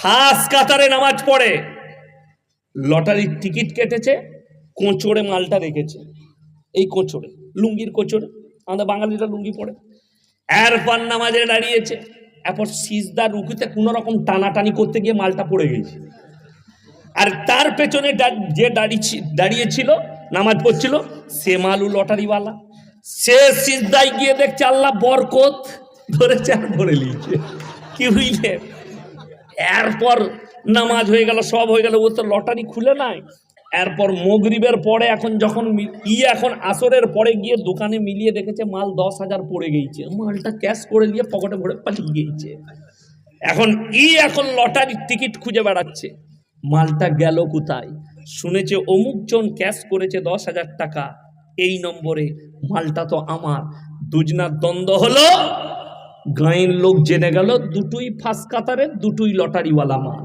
First কাতারে নামাজ পড়ে, লটারির টিকিট কেটেছে, কোঁচড়ে মালটা রেখেছে, এই কোঁচড়ে, লুঙ্গির কোঁচড়ে, আমাদের বাঙালিরা লুঙ্গি পড়ে। এরপর নামাজে দাঁড়িয়েছে, এরপর সিজদা রুকুতে কোন রকম টানাটানি করতে গিয়ে মালটা পড়ে গেছে। আর তার পেছনে যে দাঁড়িয়েছিল নামাজ পড়ছিল সে মালু লটারিওয়ালা, সে সিজদায় গিয়ে দেখছে আল্লাহ বরকত ধরেছে আর ধরে নিয়েছে। কি বুঝলে? এরপর নামাজ হয়ে গেল, সব হয়ে গেল, ও তো লটারি খুলে নাই। এরপর মগরিবের পরে এখন যখন এখন আসরের পরে গিয়ে দোকানে মিলিয়ে দেখেছে মাল 10,000 পড়ে গিয়েছে, মালটা ক্যাশ করে নিয়ে পকেটে ভরে পালিয়ে গিয়েছে। এখন লটারির টিকিট খুঁজে বেড়াচ্ছে, মালটা গেল কোথায়? শুনেছে অমুক জন ক্যাশ করেছে 10,000 টাকা এই নম্বরে, মালটা তো আমার। দুজনার দ্বন্দ্ব হলো, গাঁয়ের লোক জেনে গেল দুটোই ফার্স্ট কাতারের, দুটোই লটারিওয়ালা মাল।